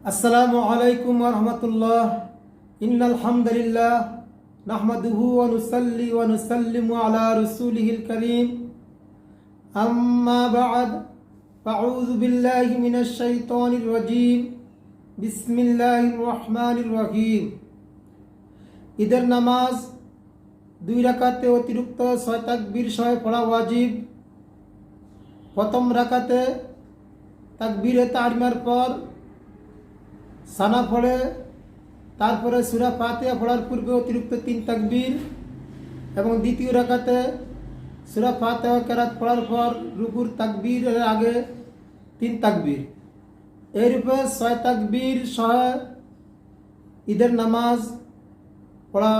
আসসালামু আলাইকুম ওয়া রাহমাতুল্লাহ। ইন্নাল হামদুলিল্লাহ নাহমাদুহু ওয়া নুসাল্লি ওয়া নুসাল্লিমু আলা রাসূলিহিল কারীম। আম্মা বা'দ, আউযু বিল্লাহি মিনাশ শাইতানির রাজীম। বিসমিল্লাহির রহমানির রহিম। ঈদের নামাজ 2 রাকাতে অতিরিক্ত 6 তাকবীর সহ পড়া ওয়াজিব। প্রথম রাকাতে তাকবীরে তাহরিমার পর সানা পড়ে, তারপরে সূরা ফাতিহা পড়ার পূর্বে অতিরিক্ত 3 তাকবীর, এবং দ্বিতীয় রাকাতে সূরা ফাতিহা কেরাত পড়ার পর রুকুর তাকবীরের আগে 3 তাকবীর। এর উপর 6 তাকবীর সহ ঈদের নামাজ পড়া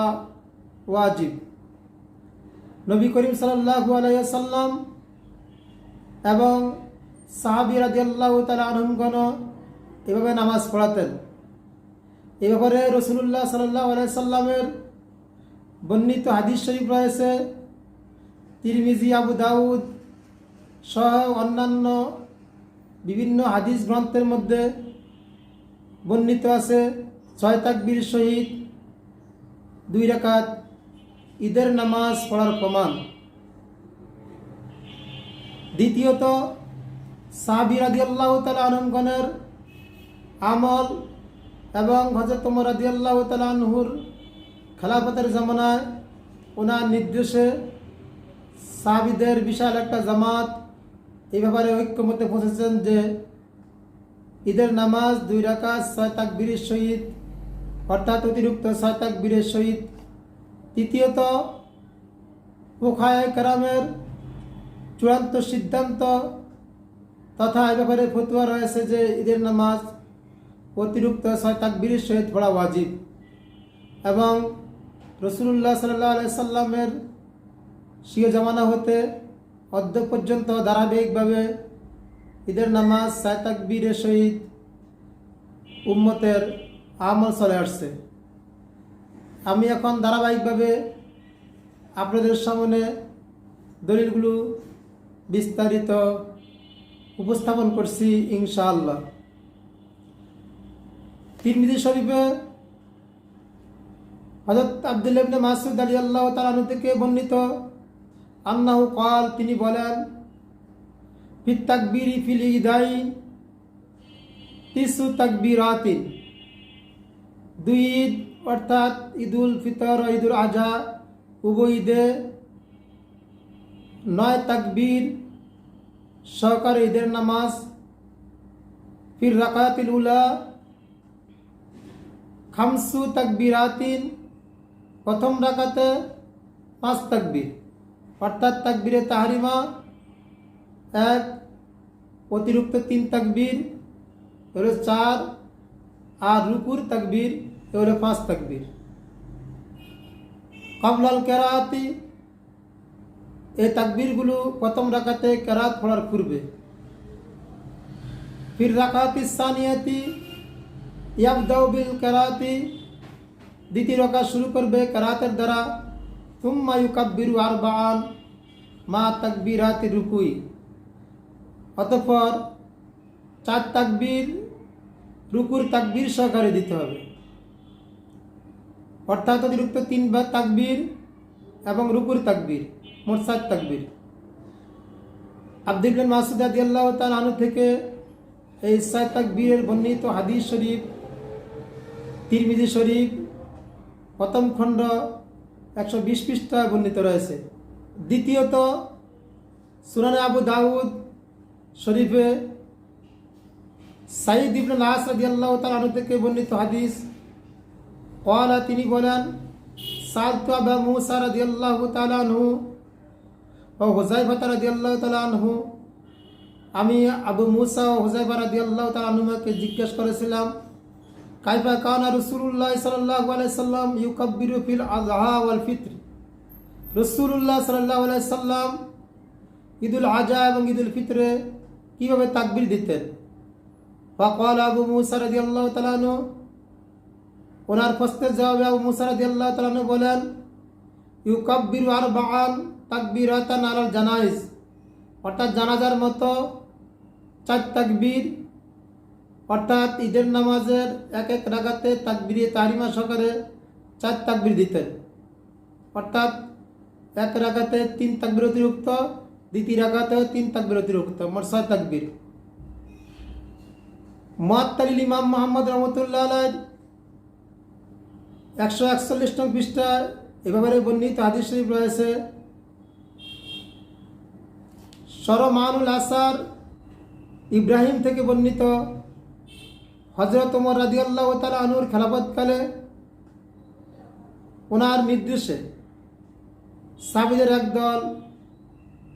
ওয়াজিব। নবী করিম সাল্লাল্লাহু আলাইহি ওয়াসাল্লাম এবং সাহাবী রাদিয়াল্লাহু তাআলা আনহুগণ এভাবে নামাজ পড়াতেন। এ ব্যাপারে রাসূলুল্লাহ সাল্লাল্লাহু আলাইহি সাল্লামের বর্ণিত হাদিস শরীফ রয়েছে। তিরমিজি, আবু দাউদ সহ অন্যান্য বিভিন্ন হাদিস গ্রন্থের মধ্যে বর্ণিত আছে 6 তাকবীর সহিত 2 রাকাত ঈদের নামাজ পড়ার প্রমাণ। দ্বিতীয়ত, সাহাবী রাদিয়াল্লাহু তাআলা আনহুগণের আমল এবং হযরত ওমর রাদিয়াল্লাহু তাআলা আনহুর খেলাফতের জামানায় ওনার নির্দেশে সাহাবীদের বিশাল একটা জামাত এই ব্যাপারে ঐক্যমত্যে পৌঁছেছেন যে ঈদের নামাজ 2 রাকাত 6 তাকবীরের সহিত, অর্থাৎ অতিরিক্ত 6 তাকবীরের সহিত। তৃতীয়ত, ফুকাহায়ে কেরামের চূড়ান্ত সিদ্ধান্ত তথা এ ব্যাপারে ফতোয়া রয়েছে যে ঈদের নামাজ অতিরিক্ত 6 তাকবীরের সহিত পড়া ওয়াজিব, এবং রাসূলুল্লাহ সাল্লাল্লাহু আলাইহি সাল্লামের সিও জামানা হতে অদ্য পর্যন্ত ধারাবাহিকভাবে ঈদের নামাজ 6 তাকবীরের সহিত উম্মতের আমল চলে আসছে। আমি এখন ধারাবাহিকভাবে আপনাদের সামনে দলিলগুলো বিস্তারিত উপস্থাপন করছি ইনশাআল্লাহ। তিরমিজি শরীফে হযরত আব্দুল্লাহ ইবনে মাসউদ রাদিয়াল্লাহু তাআলা আনহু থেকে বর্ণিত আন্নাহু ক্বাল, তিনি বলেন, ফিত তাকবীরি ফিল ঈদাইন 30 তাকবীরাতিন। 2 ঈদ অর্থাৎ ঈদুল ফিতর ও ঈদুল আযহা উভয় ঈদে 9 তাকবীর সহকারে ঈদের নামাজ। ফির রাকাতিল উলা 5 তাকবীরাতিন। প্রথম রাকাতে 5 তাকবীর, অর্থাৎ তাকবীরে তাহরিমা 1, অতিরিক্ত 3 তাকবীর হলো 4, আর রুকুর তাকবীর হলো 5 তাকবীর। ক্বাবলাল কেরাতি, এই তাকবীরগুলো প্রথম রাকাতে কেরাত পড়ার পূর্বে। ফির রাকাতিস সানিয়াতি ইয়াবদাউ বিল কেরাতি, দ্বিতীয় রাকাত শুরু করবে কেরাতের দ্বারা। সুম্মা ইউকাব্বিরু আরবাআন মা তাকবীরাতি রুকুই, অতঃপর 4 তাকবীর রুকুর তাকবীর সহকারে দিতে হবে, অর্থাৎ অতিরিক্ত 3 বার তাকবীর এবং রুকুর তাকবীর, মোট 7 তাকবীর। আব্দুল্লাহ ইবনে মাসউদ রাদিয়াল্লাহু তাআলা আনহু থেকে এই 7 তাকবীরের বর্ণিত হাদিস শরীফ তিরমিজি শরীফ প্রথম খণ্ড 120 পৃষ্ঠায় বর্ণিত রয়েছে। দ্বিতীয়ত, সুনানে আবু দাউদ শরীফে সাঈদ ইবনে আস রাদিয়াল্লাহু তাআলা আনহু থেকে বর্ণিত হাদিস, ক্বালা, তিনি বলেন, সাআলতু আবু মুসা রাদিয়াল্লাহু তাআলা আনহু ও হুযায়ফা রাদিয়াল্লাহু তাআলা আনহু, আমি আবু মুসা ও হুযায়ফা রাদিয়াল্লাহু তাআলা আনহুকে জিজ্ঞেস করেছিলাম, কাইফা কানা রাসূলুল্লাহ সাল্লাল্লাহু আলাইহি সাল্লাম ইউকাব্বিরু ফিল আযহা ওয়াল ফিত্র। রাসূলুল্লাহ সাল্লাল্লাহু আলাইহি সাল্লাম ঈদুল আযহা এবং ঈদুল ফিতরে কিভাবে তাকবীর দিতেন? ফাকাল আবু মুসা রাদিয়াল্লাহু তাআলা আনহু, ওনার প্রশ্নের জবাবে আবু মুসা রাদিয়াল্লাহু তাআলা আনহু বলেন, ইউকাব্বিরু আরবাআন তাকবীরাতান আলাল জানাইজ, অর্থাৎ জানাজার মতো 4 তাকবীর অর্থাৎ ঈদের নামাজের এক এক রাকাতে তাকবীরে তাহরিমা সহকারে 4 তাকবীর দিতেন। অর্থাৎ এক রাকাতে 3 তাকবীর অতিরিক্ত, দ্বিতীয় রাকাতেও 3 তাকবীর অতিরিক্ত, মোট 6 তাকবীর। মুআত্তালিল ইমাম মুহাম্মদ রহমতুল্লাহ আলাইহ 141 নং পৃষ্ঠা এ ব্যাপারে বর্ণিত হাদিস শরীফ রয়েছে। শরমানুল আসার ইব্রাহিম থেকে বর্ণিত, হযরত ওমর রাদিয়াল্লাহু তাআলা আনহুর খেলাফতকালে ওনার নির্দেশে সাহাবীদের একদল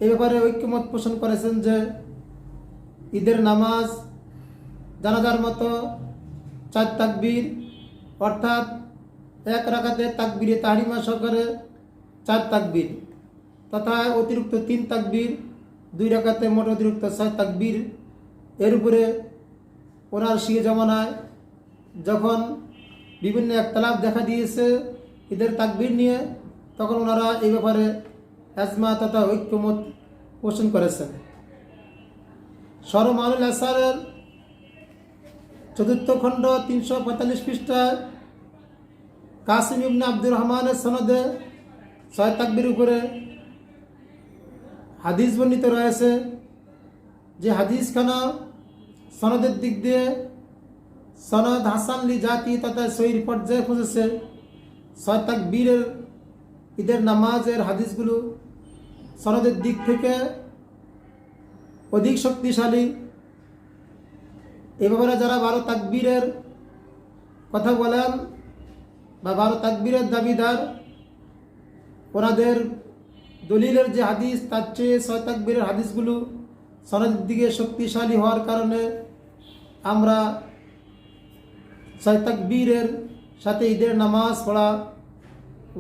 এ ব্যাপারে ঐক্যমত পোষণ করেছেন যে ঈদের নামাজ জানাজার মতো 4 তাকবীর, অর্থাৎ এক রাকাতে তাকবীরে তাহরিমা সহকারে 4 তাকবীর তথা অতিরিক্ত 3 তাকবীর, 2 রাকাতে মোট অতিরিক্ত 6 তাকবীর। এর উপরে ওনার শিয়া জামানায় যখন বিভিন্ন একতলাফ দেখা দিয়েছে ঈদের তাকবীর নিয়ে, তখন ওনারা এই ব্যাপারে আজমা তথা ঐক্যমত পোষণ করেছেন। শরমানুল আসারের 4th খণ্ড 345 পৃষ্ঠায় কাসিম ইবনে আব্দুর রহমানের সনদে 6 তাকবীর উপরে হাদিস বর্ণিত রয়েছে, যে হাদিসখানা সনদের দিক দিয়ে সনদ হাসান লি জাতি তথা সহিহ পর্যায়ে পৌঁছেছে। 6 তাকবীরের ঈদের নামাজের হাদিসগুলো সনদের দিক থেকে অধিক শক্তিশালী। এ ব্যাপারে যারা 12 তাকবীরের কথা বলেন বা 12 তাকবীরের দাবিদার, ওনাদের দলিলের যে হাদিস তার চেয়ে 6 তাকবীরের হাদিসগুলো সনদের দিকে শক্তিশালী হওয়ার কারণে আমরা 6 তাকবীরের সাথে ঈদের নামাজ পড়া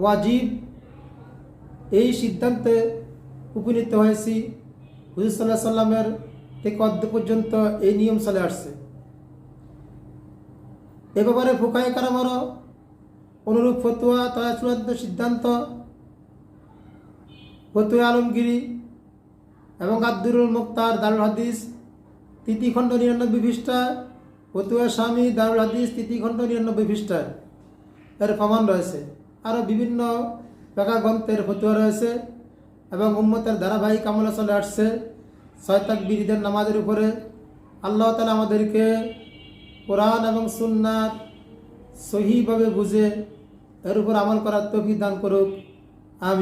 ওয়াজিব এই সিদ্ধান্তে উপনীত হয়েছি। হুজুর সাল্লাল্লাহু আলাইহি সাল্লামের থেকে অদ্য পর্যন্ত এই নিয়ম চলে আসছে। এ ব্যাপারে ফুকায়ে কেরামেরও অনুরূপ ফতোয়া তথা চূড়ান্ত সিদ্ধান্ত ফতোয়া আলমগীরি এবং আব্দুরুল মুক্তার দারুল হাদিস 3 খণ্ড 99 পৃষ্ঠায়, ফতোয়া স্বামী দারুল হাদিস 3 খণ্ড 99 পৃষ্ঠায় এর প্রমাণ রয়েছে। আরও বিভিন্ন ফিকহ গ্রন্থের ফতোয়া রয়েছে এবং উম্মতের ধারাবাহিক আমলে চলে আসছে 6 তাকবীর ঈদের নামাজের উপরে। আল্লাহ তাআলা আমাদেরকে কোরআন এবং সুন্নাত সহিভাবে বুঝে এর উপর আমল করার তৌফিক দান করুক। আমিন।